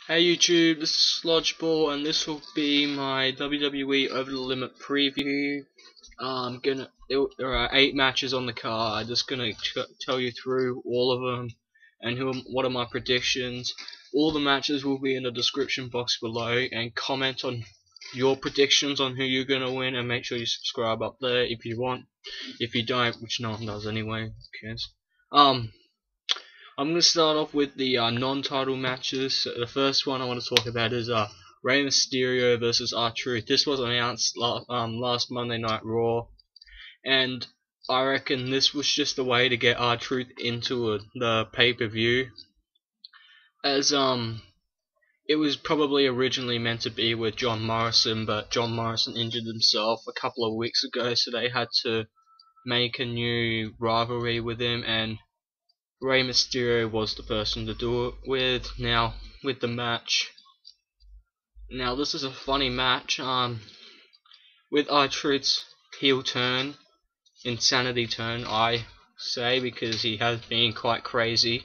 Hey YouTube, this is Slodgeball, and this will be my WWE Over the Limit preview. There are 8 matches on the card. I'm just gonna tell you through all of them and what are my predictions. All the matches will be in the description box below, and comment on your predictions on who you're gonna win, and make sure you subscribe up there if you want. If you don't, which no one does anyway, who cares? I'm going to start off with the non-title matches. So the first one I want to talk about is Rey Mysterio versus R-Truth. This was announced last Monday Night Raw, and I reckon this was just a way to get R-Truth into the pay-per-view, as it was probably originally meant to be with John Morrison, but John Morrison injured himself a couple of weeks ago, so they had to make a new rivalry with him, and Rey Mysterio was the person to do it with. Now, with the match. Now, this is a funny match. With R-Truth's heel turn, insanity turn, I say, because he has been quite crazy.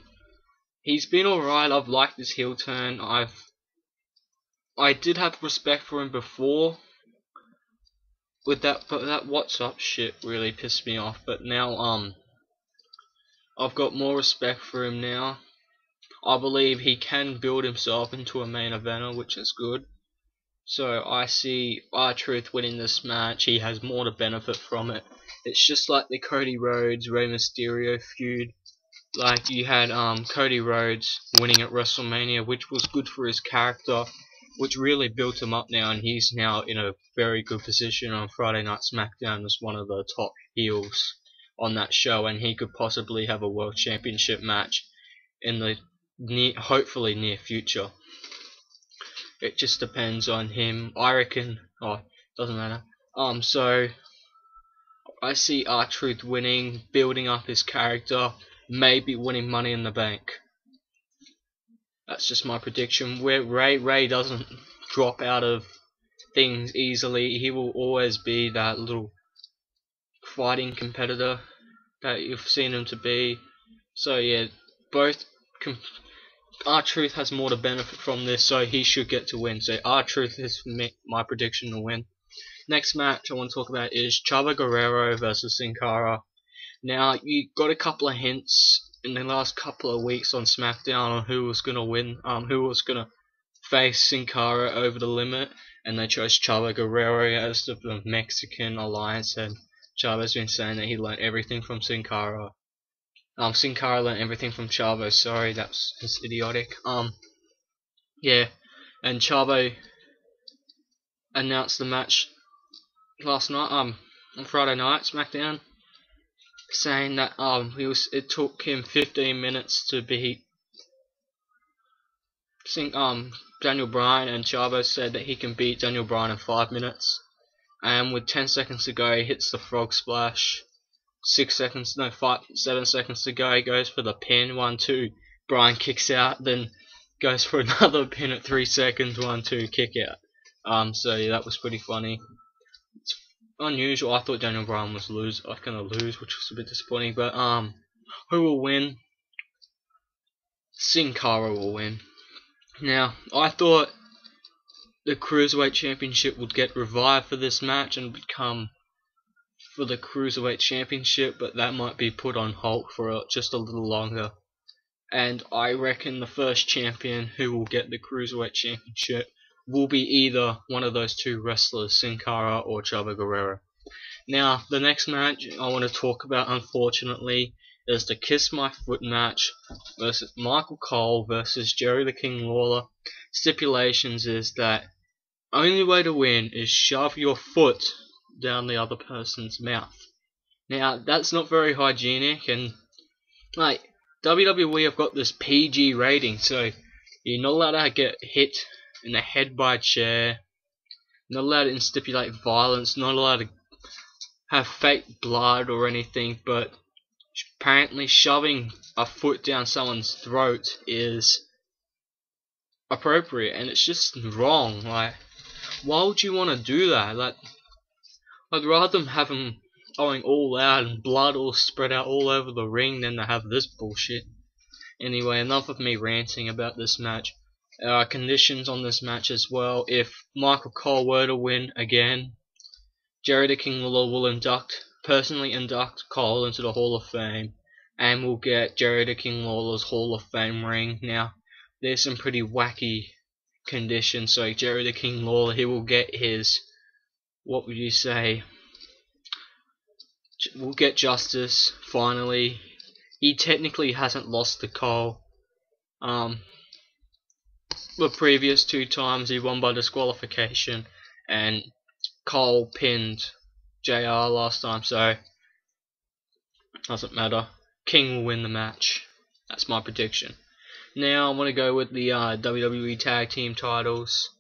He's been alright. I've liked his heel turn. I did have respect for him before. But that what's up shit really pissed me off. But now, I've got more respect for him now. I believe he can build himself into a main eventer, which is good. So I see R-Truth winning this match. He has more to benefit from it. It's just like the Cody Rhodes Rey Mysterio feud. Like, you had Cody Rhodes winning at WrestleMania, which was good for his character, which really built him up now, and he's now in a very good position on Friday Night SmackDown as one of the top heels on that show, and he could possibly have a world championship match in the hopefully near future. It just depends on him. I reckon. Oh, doesn't matter. So I see R-Truth winning, building up his character, maybe winning Money in the Bank. That's just my prediction. Where Rey doesn't drop out of things easily. He will always be that little fighting competitor that you've seen him to be. So yeah, both R-Truth has more to benefit from this, so he should get to win. So R-Truth is my prediction to win. Next match I want to talk about is Chavo Guerrero versus Cara. Now, you got a couple of hints in the last couple of weeks on SmackDown on who was gonna win, who was gonna face Cara over the limit, and they chose Chavo Guerrero as the Mexican alliance, and Chavo's been saying that he learned everything from Sin Cara. Sin Cara learned everything from Chavo. Sorry, that's just idiotic. Yeah, and Chavo announced the match last night, on Friday night SmackDown, saying that it took him 15 minutes to beat Daniel Bryan, and Chavo said that he can beat Daniel Bryan in 5 minutes. And with 10 seconds to go, he hits the frog splash. 7 seconds to go, he goes for the pin, 1-2. Bryan kicks out, then goes for another pin at 3 seconds, 1-2, kick out. So yeah, that was pretty funny. It's unusual. I thought Daniel Bryan was gonna lose, which was a bit disappointing. But who will win? Sin Cara will win. Now, I thought the Cruiserweight Championship would get revived for this match and become for the Cruiserweight Championship, but that might be put on hold for just a little longer. And I reckon the first champion who will get the Cruiserweight Championship will be either one of those two wrestlers, Sin Cara or Chavo Guerrero. Now, the next match I want to talk about, unfortunately, is the Kiss My Foot match versus Michael Cole versus Jerry the King Lawler. Stipulations is that only way to win is shove your foot down the other person's mouth. Now, that's not very hygienic, and like, WWE have got this PG rating, so you're not allowed to get hit in the head by a chair, not allowed to stipulate violence, not allowed to have fake blood or anything, but apparently shoving a foot down someone's throat is appropriate, and it's just wrong. Like, why would you want to do that? Like, I'd rather have them going all out and blood all spread out all over the ring than to have this bullshit. Anyway, enough of me ranting about this match. Conditions on this match as well. If Michael Cole were to win again, Jerry the King Lawler will personally induct Cole into the Hall of Fame, and we'll get Jerry the King Lawler's Hall of Fame ring. Now, there's some pretty wacky conditions. So Jerry the King Lawler, he will get his, what would you say? We'll get justice finally. He technically hasn't lost to Cole. The previous 2 times he won by disqualification, and Cole pinned JR last time, so doesn't matter. King will win the match. That's my prediction. Now I'm going to go with the WWE Tag Team titles.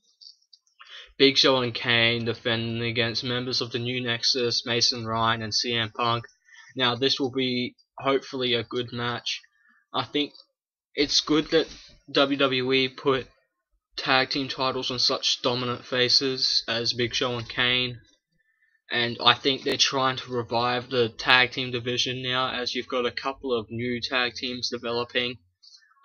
Big Show and Kane defending against members of the New Nexus, Mason Ryan and CM Punk. Now this will be hopefully a good match. I think it's good that WWE put tag team titles on such dominant faces as Big Show and Kane, and I think they're trying to revive the tag team division now, as you've got a couple of new tag teams developing.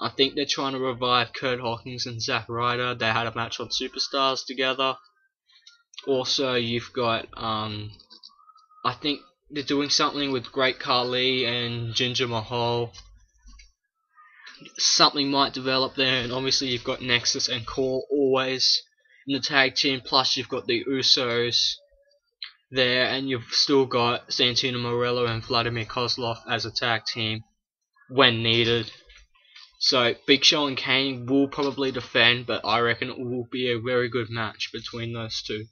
I think they're trying to revive Kurt Hawkins and Zack Ryder. They had a match on Superstars together. Also, you've got I think they're doing something with Great Khali and Jinder Mahal. Something might develop there, and obviously you've got Nexus and Core always in the tag team, plus you've got the Usos there, and you've still got Santino Marella and Vladimir Kozlov as a tag team when needed. So Big Show and Kane will probably defend, but I reckon it will be a very good match between those two.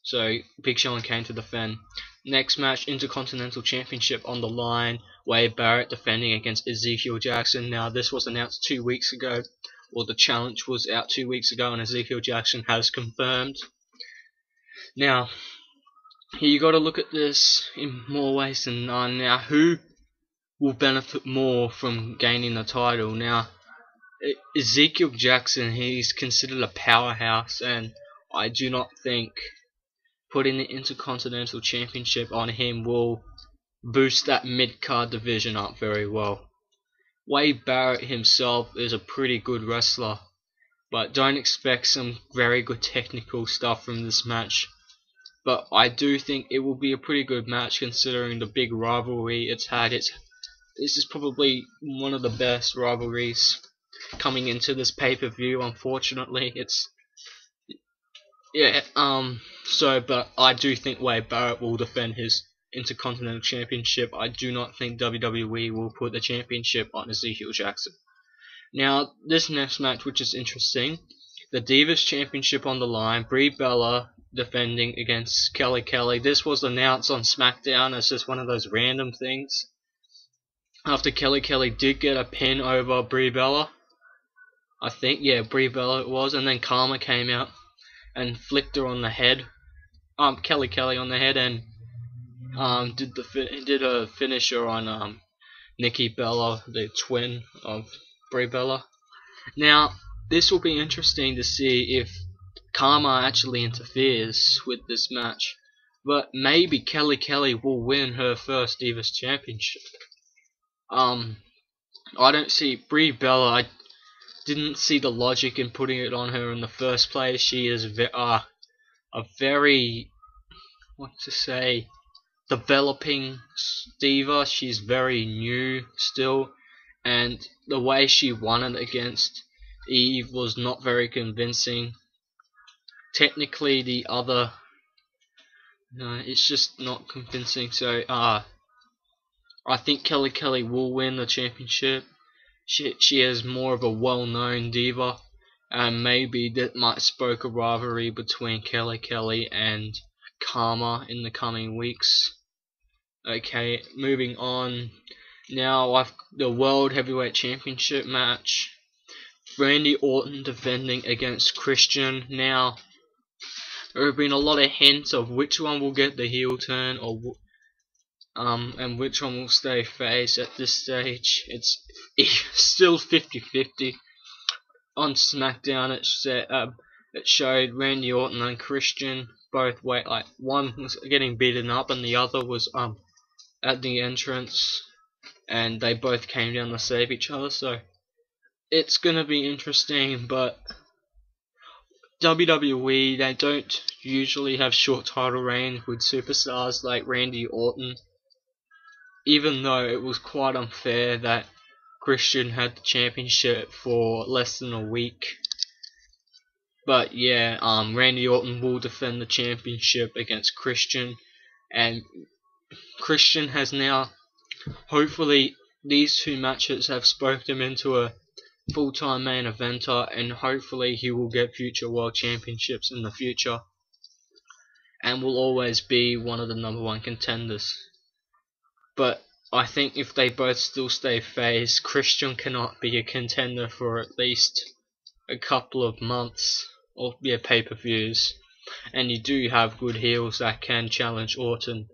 So Big Show and Kane to defend. Next match, Intercontinental Championship on the line. Wade Barrett defending against Ezekiel Jackson. Now this was announced 2 weeks ago, or the challenge was out 2 weeks ago, and Ezekiel Jackson has confirmed. Now, here you got to look at this in more ways than none. Now, who will benefit more from gaining the title? Now, Ezekiel Jackson, he's considered a powerhouse, and I do not think putting the Intercontinental Championship on him will boost that mid-card division up very well. Wade Barrett himself is a pretty good wrestler, but don't expect some very good technical stuff from this match. But I do think it will be a pretty good match considering the big rivalry it's had. This is probably one of the best rivalries coming into this pay-per-view, unfortunately. But I do think Wade Barrett will defend his Intercontinental Championship. I do not think WWE will put the championship on Ezekiel Jackson. Now, this next match, which is interesting, the Divas Championship on the line. Brie Bella defending against Kelly Kelly. This was announced on SmackDown as just one of those random things. After Kelly Kelly did get a pin over Brie Bella. I think, yeah, Brie Bella it was, and then Karma came out and flicked her on the head. Kelly Kelly on the head, and did a finisher on Nikki Bella, the twin of Brie Bella. Now, this will be interesting to see if Karma actually interferes with this match, but maybe Kelly Kelly will win her first Divas Championship. I don't see Brie Bella. I didn't see the logic in putting it on her in the first place. She is a very, developing diva. She's very new still, and the way she won it against Eve was not very convincing. Technically, the other, it's just not convincing. So, I think Kelly Kelly will win the championship. She is more of a well-known diva, and maybe that might spoke a rivalry between Kelly Kelly and Karma in the coming weeks. Okay, moving on. Now, the World Heavyweight Championship match. Randy Orton defending against Christian. Now, there have been a lot of hints of which one will get the heel turn, and which one will stay face at this stage. It's still 50-50. On SmackDown, it showed Randy Orton and Christian both one was getting beaten up and the other was at the entrance, and they both came down to save each other. So it's gonna be interesting, but WWE, they don't usually have short title reigns with superstars like Randy Orton, even though it was quite unfair that Christian had the championship for less than a week. But yeah, Randy Orton will defend the championship against Christian, and Christian has now, hopefully, these two matches have spoked him into a full-time main eventer, and hopefully he will get future world championships in the future, and will always be one of the #1 contenders. But I think if they both still stay face, Christian cannot be a contender for at least a couple of months, or pay-per-views. And you do have good heels that can challenge Orton.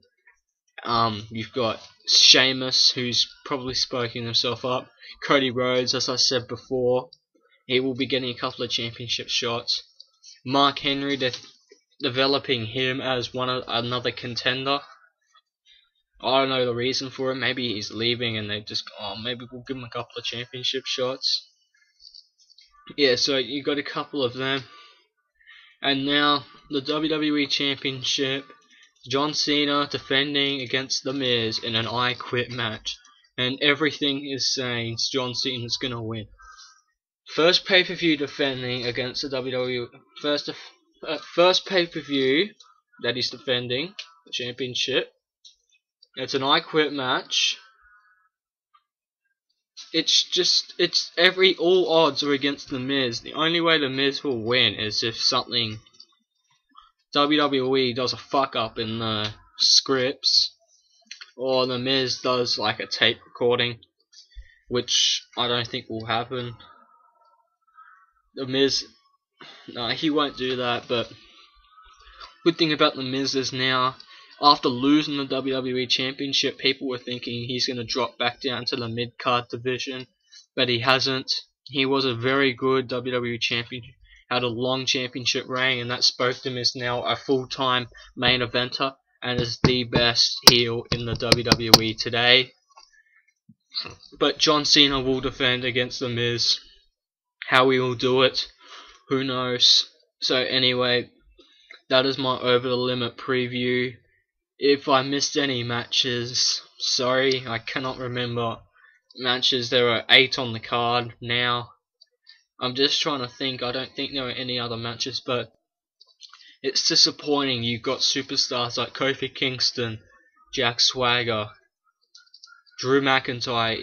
You've got Sheamus, who's probably spoken himself up. Cody Rhodes, as I said before, he will be getting a couple of championship shots. Mark Henry, they're developing him as another contender. I don't know the reason for it. Maybe he's leaving and they just, maybe we'll give him a couple of championship shots. Yeah, so you got a couple of them. And now, the WWE Championship, John Cena defending against The Miz in an I Quit match. And everything is saying John Cena's going to win. First pay-per-view defending against the WWE. First pay-per-view that he's defending the championship. It's an I Quit match. All odds are against The Miz. The only way The Miz will win is if something WWE does a fuck up in the scripts, or The Miz does like a tape recording, which I don't think will happen. The Miz, no, he won't do that. But good thing about The Miz is now, after losing the WWE Championship, people were thinking he's going to drop back down to the mid-card division, but he hasn't. He was a very good WWE Champion, had a long championship reign, and that spoke to him as now a full-time main eventer, and is the best heel in the WWE today. But John Cena will defend against The Miz. How he will do it, who knows. So anyway, that is my Over the Limit preview. If I missed any matches, sorry, I cannot remember matches. There are 8 on the card now. I'm just trying to think. I don't think there are any other matches, but it's disappointing. You've got superstars like Kofi Kingston, Jack Swagger, Drew McIntyre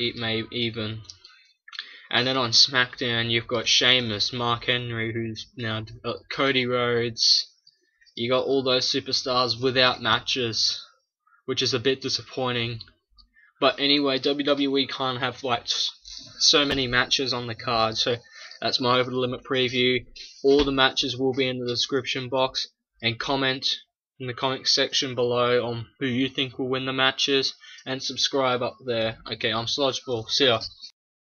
even. And then on SmackDown you've got Sheamus, Mark Henry, who's now Cody Rhodes. You got all those superstars without matches, which is a bit disappointing. But anyway, WWE can't have like so many matches on the card, so that's my Over the Limit preview. All the matches will be in the description box, and comment in the comment section below on who you think will win the matches, and subscribe up there. Okay, I'm Sludgeball. See ya.